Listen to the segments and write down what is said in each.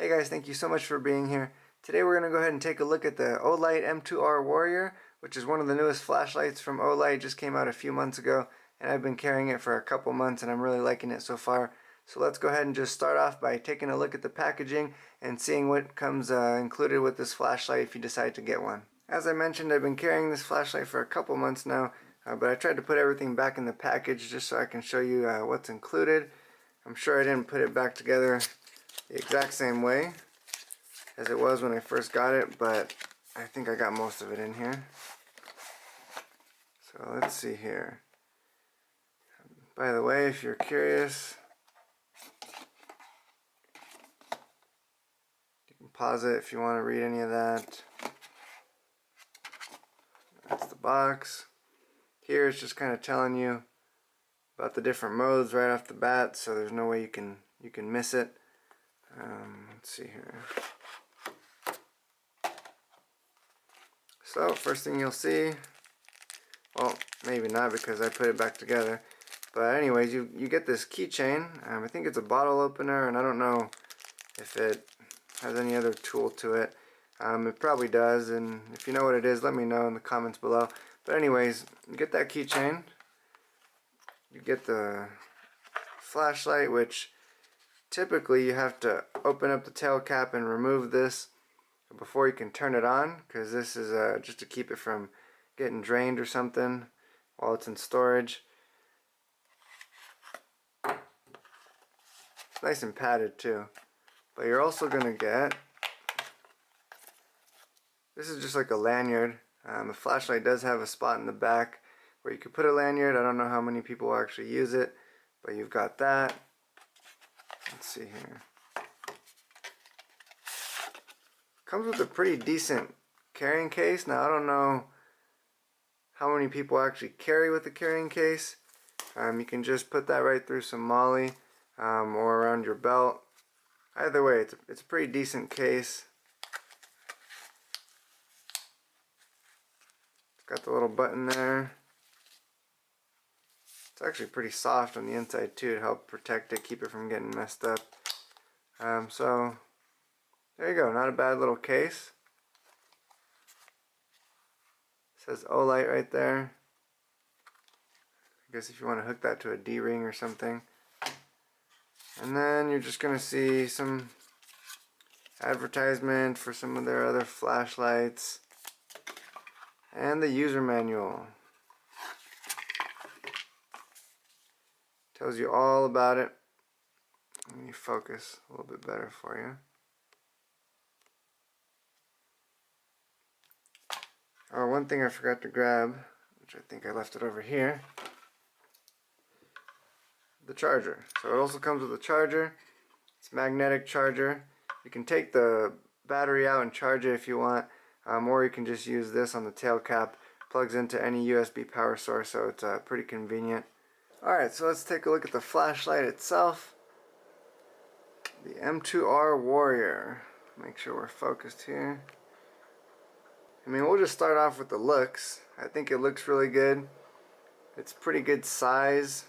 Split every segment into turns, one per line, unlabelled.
Hey guys, thank you so much for being here. Today we're going to go ahead and take a look at the Olight M2R Warrior, which is one of the newest flashlights from Olight. It just came out a few months ago, and I've been carrying it for a couple months, and I'm really liking it so far. So let's go ahead and just start off by taking a look at the packaging and seeing what comes included with this flashlight if you decide to get one. As I mentioned, I've been carrying this flashlight for a couple months now, but I tried to put everything back in the package just so I can show you what's included. I'm sure I didn't put it back together the exact same way as it was when I first got it, but I think I got most of it in here. So let's see here. By the way, if you're curious, you can pause it if you want to read any of that. That's the box. Here it's just kind of telling you about the different modes right off the bat, so there's no way you can miss it. Let's see here. So first thing you'll see, well, maybe not because I put it back together, but anyways, you get this keychain. I think it's a bottle opener, and I don't know if it has any other tool to it. It probably does, and if you know what it is, let me know in the comments below. But anyways, you get that keychain, you get the flashlight, which typically you have to open up the tail cap and remove this before you can turn it on, because this is just to keep it from getting drained or something while it's in storage. It's nice and padded too. But you're also going to get, this is just like a lanyard. The flashlight does have a spot in the back where you could put a lanyard. I don't know how many people will actually use it, but you've got that. Let's see here. Comes with a pretty decent carrying case. Now I don't know how many people actually carry with the carrying case. You can just put that right through some MOLLE or around your belt. Either way, it's a pretty decent case. It's got the little button there. It's actually pretty soft on the inside too to help protect it, keep it from getting messed up. So there you go, not a bad little case. It says Olight right there. I guess if you want to hook that to a D-ring or something. And then you're just going to see some advertisement for some of their other flashlights. And the user manual. Tells you all about it. Let me focus a little bit better for you. Oh, one thing I forgot to grab, which I think I left it over here, the charger. So it also comes with a charger. It's a magnetic charger. You can take the battery out and charge it if you want, or you can just use this on the tail cap. Plugs into any USB power source, so it's pretty convenient. Alright, so let's take a look at the flashlight itself. The M2R Warrior. Make sure we're focused here. I mean, we'll just start off with the looks. I think it looks really good. It's pretty good size,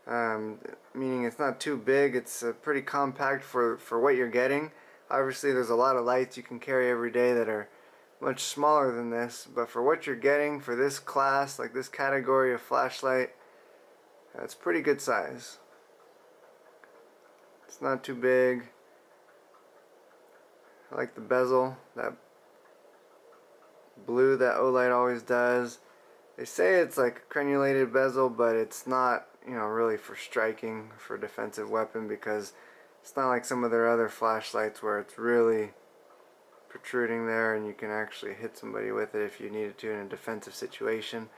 meaning it's not too big. It's pretty compact for what you're getting. Obviously, there's a lot of lights you can carry every day that are much smaller than this, but for what you're getting, for this class, like this category of flashlight, it's pretty good size. It's not too big. I like the bezel, that blue that Olight always does. They say it's like a crenulated bezel, but it's not, really for striking, for a defensive weapon, because it's not like some of their other flashlights where it's really protruding there and you can actually hit somebody with it if you needed to in a defensive situation.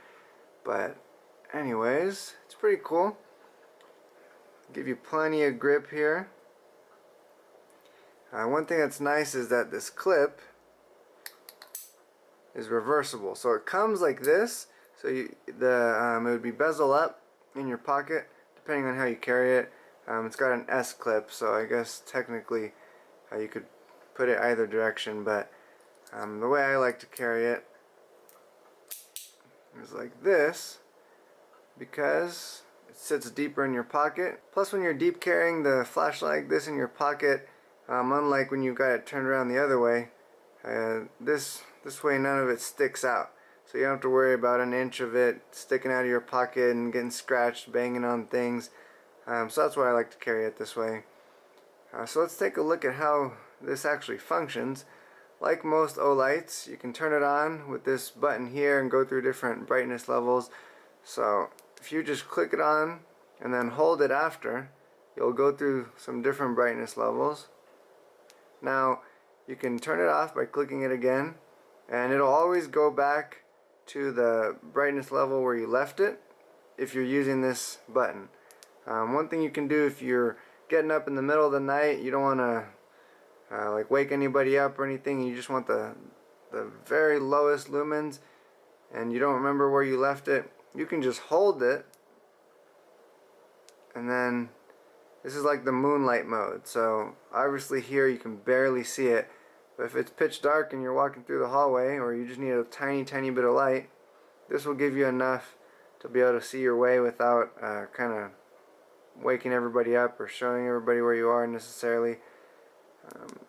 But anyways, it's pretty cool. Give you plenty of grip here. One thing that's nice is that this clip is reversible, so it comes like this. So it would be bezel up in your pocket, depending on how you carry it. It's got an S clip, so I guess technically you could put it either direction, but the way I like to carry it is like this, because it sits deeper in your pocket. Plus, when you're deep carrying the flashlight like this in your pocket, Unlike when you've got it turned around the other way, this way none of it sticks out. So you don't have to worry about an inch of it sticking out of your pocket and getting scratched, banging on things. So that's why I like to carry it this way. So let's take a look at how this actually functions. Like most Olights, you can turn it on with this button here and go through different brightness levels. So if you just click it on and then hold it after, you'll go through some different brightness levels. Now you can turn it off by clicking it again, and it'll always go back to the brightness level where you left it if you're using this button. One thing you can do if you're getting up in the middle of the night, you don't want to like wake anybody up or anything, you just want the very lowest lumens and you don't remember where you left it, you can just hold it, and then this is like the moonlight mode. So obviously here you can barely see it, but if it's pitch dark and you're walking through the hallway or you just need a tiny bit of light, this will give you enough to be able to see your way without kind of waking everybody up or showing everybody where you are necessarily.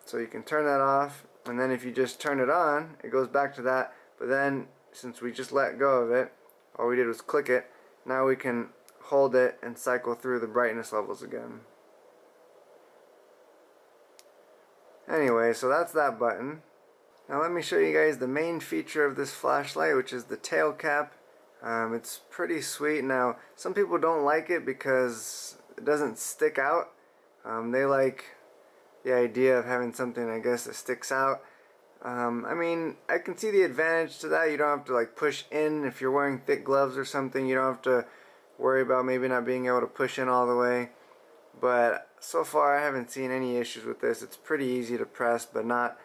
So you can turn that off, and then if you just turn it on, it goes back to that. But then since we just let go of it, all we did was click it, now we can hold it and cycle through the brightness levels again. Anyway, so that's that button. Now let me show you guys the main feature of this flashlight, which is the tail cap. It's pretty sweet. Now some people don't like it because it doesn't stick out. They like the idea of having something, I guess, that sticks out. I mean, I can see the advantage to that. You don't have to like push in if you're wearing thick gloves or something. You don't have to worry about maybe not being able to push in all the way. But so far I haven't seen any issues with this. It's pretty easy to press, but not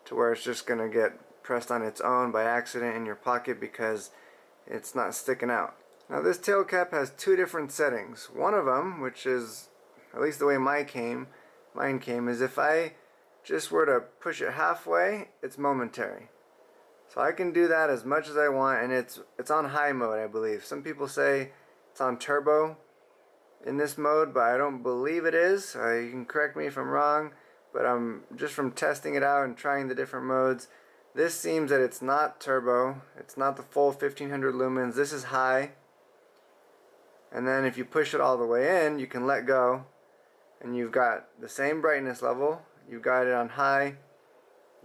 to where it's just going to get pressed on its own by accident in your pocket because it's not sticking out. Now this tail cap has two different settings. One of them, which is at least the way mine came, is if I just were to push it halfway, it's momentary. So I can do that as much as I want, and it's on high mode, I believe. Some people say it's on turbo in this mode, but I don't believe it is. You can correct me if I'm wrong, but just from testing it out and trying the different modes, this seems that it's not turbo. It's not the full 1500 lumens. This is high. And then if you push it all the way in, you can let go, and you've got the same brightness level. You've got it on high,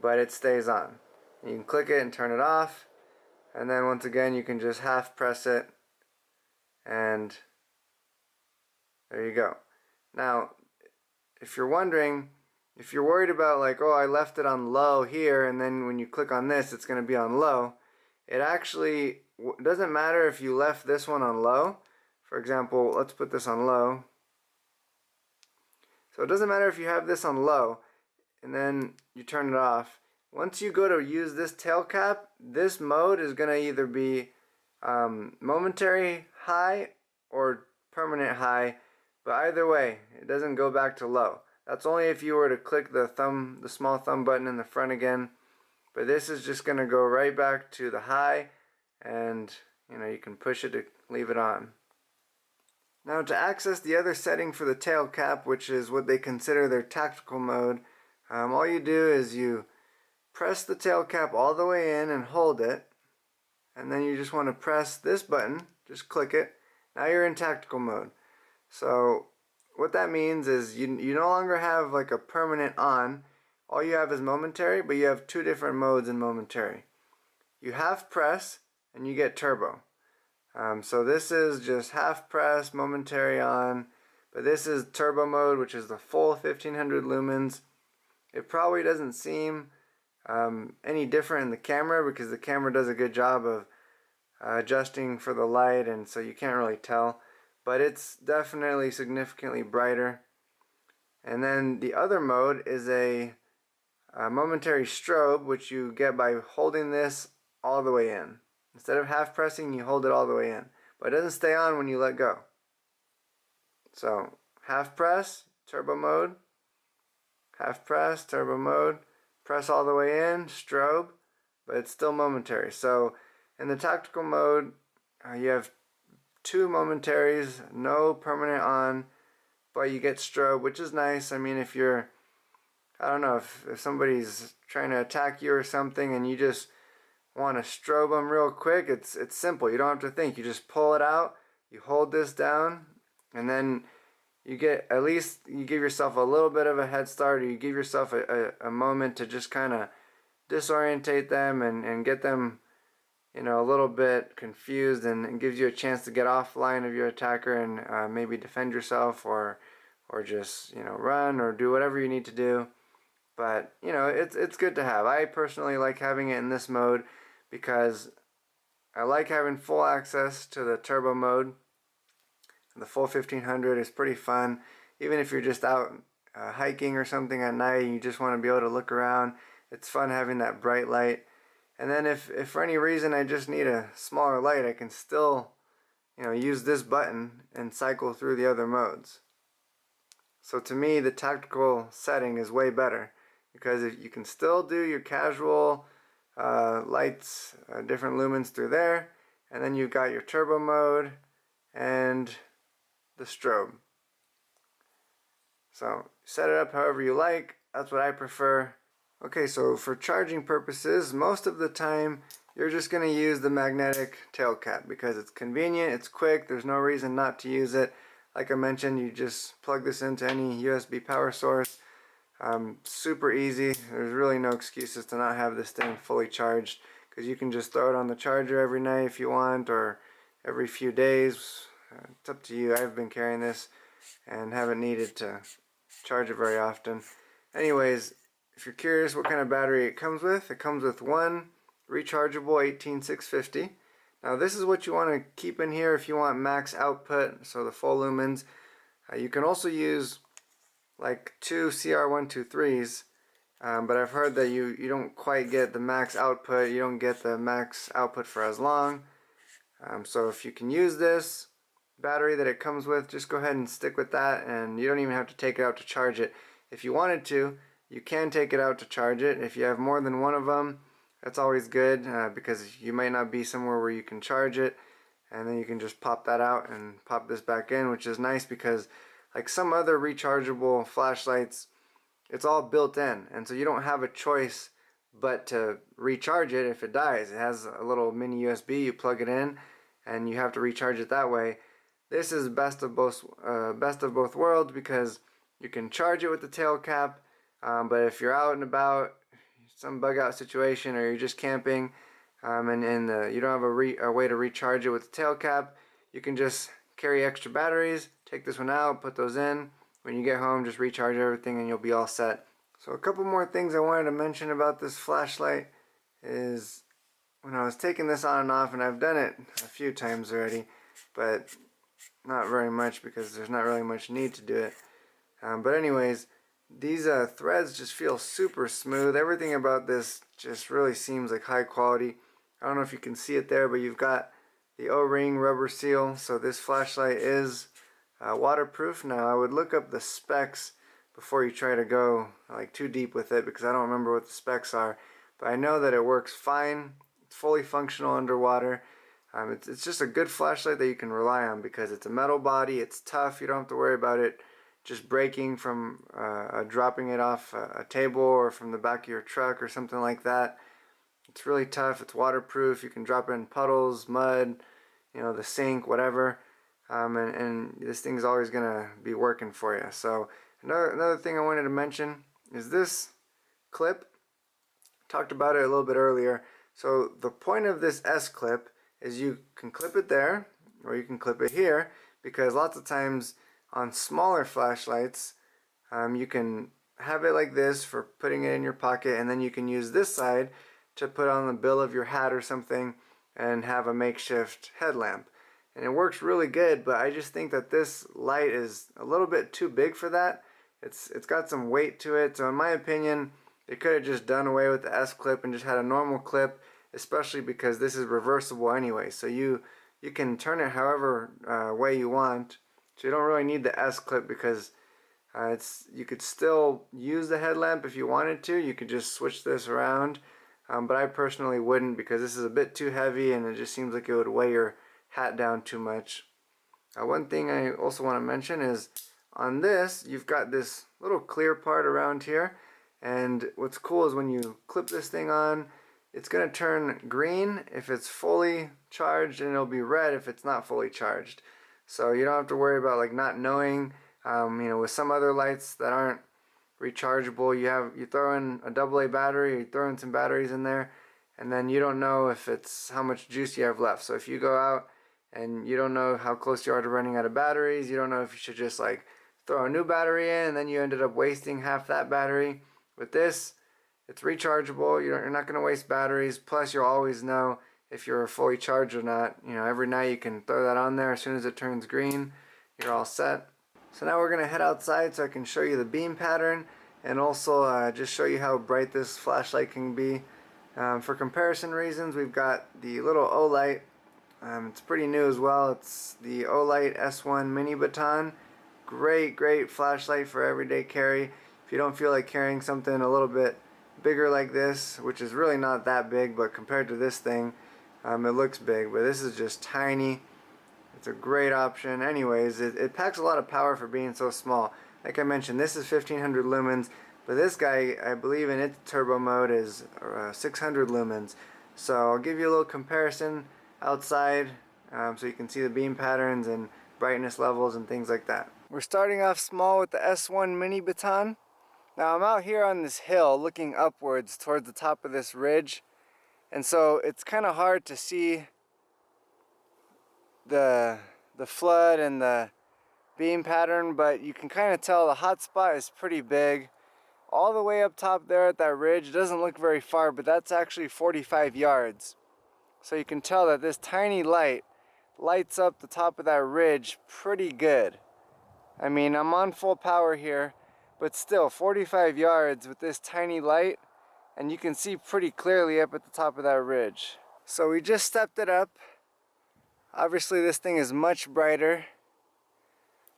but it stays on. You can click it and turn it off, and then once again you can just half press it, and there you go. Now if you're wondering, if you're worried about like, oh, I left it on low here, and then when you click on this it's going to be on low, it actually doesn't matter if you left this one on low. For example, let's put this on low. So it doesn't matter if you have this on low and then you turn it off. Once you go to use this tail cap, this mode is going to either be momentary high or permanent high, but either way it doesn't go back to low. That's only if you were to click the small thumb button in the front again, but this is just going to go right back to the high, and you can push it to leave it on. Now to access the other setting for the tail cap, which is what they consider their tactical mode, all you do is you press the tail cap all the way in and hold it, and then you just want to press this button, just click it. Now you're in tactical mode. So what that means is you no longer have like a permanent on. All you have is momentary, but you have two different modes in momentary. You half press and you get turbo. So this is just half press, momentary on, but this is turbo mode, which is the full 1500 lumens. It probably doesn't seem any different in the camera because the camera does a good job of adjusting for the light, and so you can't really tell, but it's definitely significantly brighter. And then the other mode is a momentary strobe, which you get by holding this all the way in. Instead of half pressing, you hold it all the way in, but it doesn't stay on when you let go. So half press, turbo mode, half press, turbo mode, press all the way in, strobe, but it's still momentary. So in the tactical mode, you have two momentaries, no permanent on, but you get strobe, which is nice. I mean, if you're I don't know, if somebody's trying to attack you or something and you just want to strobe them real quick, it's simple. You don't have to think. You just pull it out, you hold this down, and then you get, at least you give yourself a little bit of a head start, or you give yourself a moment to just kind of disorientate them and get them, you know, a little bit confused, and gives you a chance to get offline of your attacker and maybe defend yourself, or just, you know, run or do whatever you need to do. But, you know, it's good to have. I personally like having it in this mode because I like having full access to the turbo mode. The full 1500 is pretty fun. Even if you're just out hiking or something at night and you just want to be able to look around, it's fun having that bright light. And then if for any reason I just need a smaller light, I can still, you know, use this button and cycle through the other modes. So to me, the tactical setting is way better, because if you can still do your casual lights, different lumens through there, and then you've got your turbo mode and the strobe. So set it up however you like. That's what I prefer. Okay, so for charging purposes, most of the time you're just going to use the magnetic tail cap because it's convenient, it's quick, there's no reason not to use it. Like I mentioned, you just plug this into any USB power source. Super easy. There's really no excuses to not have this thing fully charged, because you can just throw it on the charger every night if you want, or every few days. It's up to you. I've been carrying this and haven't needed to charge it very often. Anyways, if you're curious what kind of battery it comes with one rechargeable 18650. Now this is what you want to keep in here if you want max output, so the full lumens. You can also use like two CR123s, but I've heard that you don't quite get the max output. You don't get the max output for as long. So if you can use this battery that it comes with, just go ahead and stick with that, and you don't even have to take it out to charge it. If you wanted to, you can take it out to charge it. If you have more than one of them, that's always good, because you might not be somewhere where you can charge it, and then you can just pop that out and pop this back in, which is nice because like some other rechargeable flashlights, it's all built in, and so you don't have a choice but to recharge it if it dies. It has a little mini USB, you plug it in and you have to recharge it that way. This is best of both worlds, because you can charge it with the tail cap, but if you're out and about, some bug out situation, or you're just camping, and you don't have a way to recharge it with the tail cap, you can just carry extra batteries, take this one out, put those in. When you get home, just recharge everything and you'll be all set. So a couple more things I wanted to mention about this flashlight is when I was taking this on and off, and I've done it a few times already, but not very much because there's not really much need to do it. But anyways, these threads just feel super smooth. Everything about this just really seems like high quality. I don't know if you can see it there, but you've got the O-ring rubber seal, so this flashlight is waterproof. Now I would look up the specs before you try to go like too deep with it, because I don't remember what the specs are, but I know that it works fine. It's fully functional underwater. It's just a good flashlight that you can rely on, because it's a metal body, it's tough, you don't have to worry about it just breaking from dropping it off a table or from the back of your truck or something like that. It's really tough, it's waterproof, you can drop it in puddles, mud, you know, the sink, whatever, and this thing's always gonna be working for you. So another thing I wanted to mention is this clip. Talked about it a little bit earlier. So the point of this S clip is you can clip it there, or you can clip it here, because lots of times on smaller flashlights, you can have it like this for putting it in your pocket, and then you can use this side to put on the bill of your hat or something and have a makeshift headlamp. And it works really good, but I just think that this light is a little bit too big for that. It's got some weight to it, so in my opinion, they could have just done away with the S clip and just had a normal clip, especially because this is reversible anyway, so you can turn it however way you want. So you don't really need the S clip, because you could still use the headlamp if you wanted to. You could just switch this around, but I personally wouldn't, because this is a bit too heavy and it just seems like it would weigh your hat down too much. One thing I also want to mention is on this, you've got this little clear part around here, And what's cool is when you clip this thing on, it's going to turn green if it's fully charged, and it'll be red if it's not fully charged. So you don't have to worry about like not knowing. With some other lights that aren't rechargeable, you throw in a AA battery, or you throw in some batteries in there, and then you don't know if it's how much juice you have left. So if you go out and you don't know how close you are to running out of batteries, you don't know if you should just like throw a new battery in, and then you ended up wasting half that battery. With this, it's rechargeable. You're not going to waste batteries. Plus, you'll always know if you're fully charged or not. Every night you can throw that on there. As soon as it turns green, you're all set. So now we're going to head outside so I can show you the beam pattern, and also just show you how bright this flashlight can be. For comparison reasons, we've got the little Olight. It's pretty new as well. It's the Olight S1 mini baton. Great flashlight for everyday carry. If you don't feel like carrying something a little bit bigger like this, which is really not that big, but compared to this thing, it looks big, but this is just tiny. It's a great option. Anyways, it packs a lot of power for being so small. Like I mentioned, this is 1500 lumens, but this guy, I believe in its turbo mode, is 600 lumens. So I'll give you a little comparison outside so you can see the beam patterns and brightness levels and things like that. We're starting off small with the S1 mini baton. Now I'm out here on this hill looking upwards towards the top of this ridge, and so it's kind of hard to see the flood and the beam pattern, but you can kind of tell the hot spot is pretty big. All the way up top there at that ridge, doesn't look very far, but that's actually 45 yards. So you can tell that this tiny light lights up the top of that ridge pretty good. I mean, I'm on full power here, but still 45 yards with this tiny light, and you can see pretty clearly up at the top of that ridge. So we just stepped it up. Obviously this thing is much brighter.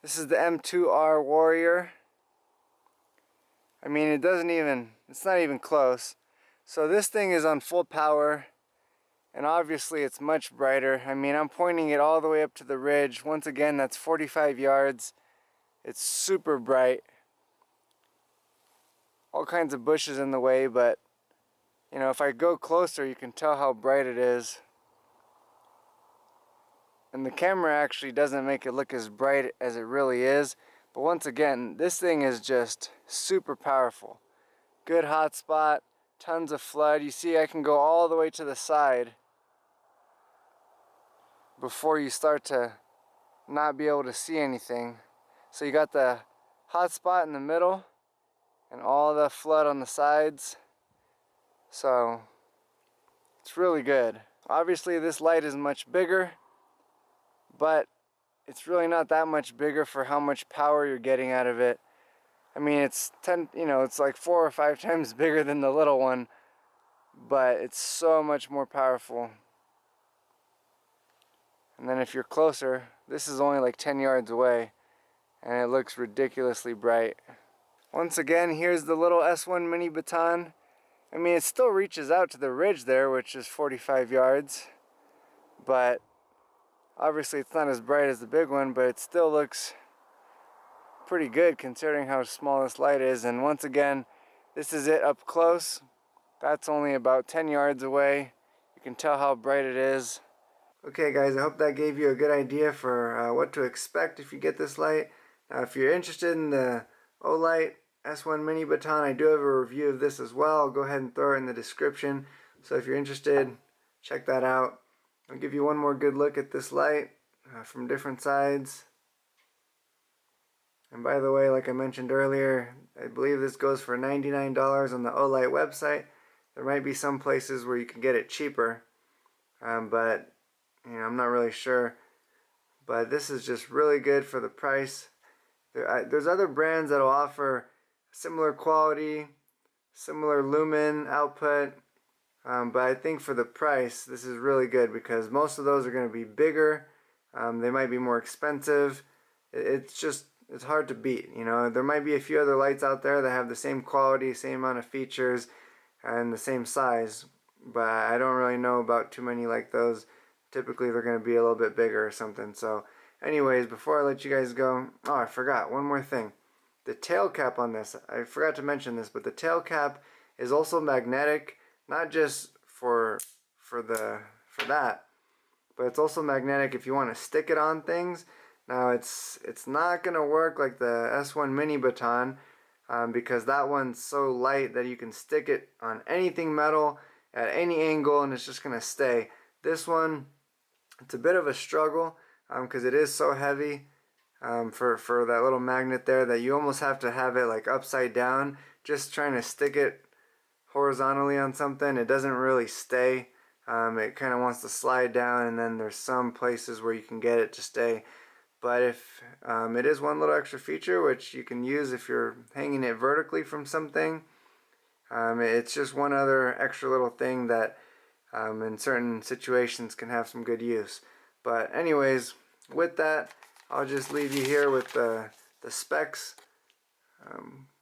This is the M2R Warrior. I mean, it's not even close. So this thing is on full power, and obviously it's much brighter. I mean, I'm pointing it all the way up to the ridge. Once again, that's 45 yards. It's super bright. All kinds of bushes in the way, but if I go closer, you can tell how bright it is. And the camera actually doesn't make it look as bright as it really is. But once again, this thing is just super powerful. Good hot spot, tons of flood. You see, I can go all the way to the side before you start to not be able to see anything. So you got the hot spot in the middle and all the flood on the sides. So it's really good. Obviously this light is much bigger, but it's really not that much bigger for how much power you're getting out of it. I mean, it's it's like 4 or 5 times bigger than the little one, but it's so much more powerful. And then if you're closer, this is only like 10 yards away, and it looks ridiculously bright. Once again, here's the little S1 mini baton. I mean, it still reaches out to the ridge there, which is 45 yards, but obviously it's not as bright as the big one, but it still looks pretty good considering how small this light is. And once again, this is it up close. That's only about 10 yards away. You can tell how bright it is. Okay guys, I hope that gave you a good idea for what to expect if you get this light. Now if you're interested in the Olight S1 mini baton, I do have a review of this as well. I'll go ahead and throw it in the description. So if you're interested, check that out. I'll give you one more good look at this light from different sides. And by the way, like I mentioned earlier, I believe this goes for $99 on the Olight website. There might be some places where you can get it cheaper, but I'm not really sure. But this is just really good for the price. There's other brands that will offer similar quality, similar lumen output, but I think for the price, this is really good because most of those are going to be bigger. They might be more expensive. It's hard to beat. There might be a few other lights out there that have the same quality, same amount of features, and the same size, but I don't really know about too many like those. Typically they're going to be a little bit bigger or something. So anyways, before I let you guys go, oh, I forgot one more thing. the tail cap on this, I forgot to mention this, but the tail cap is also magnetic, not just for that, but it's also magnetic if you want to stick it on things. Now it's not gonna work like the S1 mini baton, because that one's so light that you can stick it on anything metal at any angle and it's just gonna stay. This one, it's a bit of a struggle because it is so heavy for that little magnet there that you almost have to have it like upside down. Just trying to stick it horizontally on something, it doesn't really stay. It kind of wants to slide down, and then there's some places where you can get it to stay. But if it is one little extra feature which you can use if you're hanging it vertically from something. It's just one other extra little thing that in certain situations can have some good use. But anyways, with that, I'll just leave you here with the specs.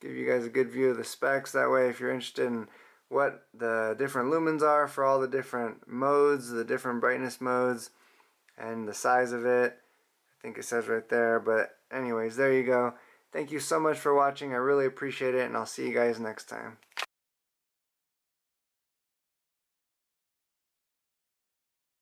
Give you guys a good view of the specs. That way, if you're interested in what the different lumens are for all the different modes, the different brightness modes, and the size of it, I think it says right there. But anyways, there you go. Thank you so much for watching. I really appreciate it, and I'll see you guys next time.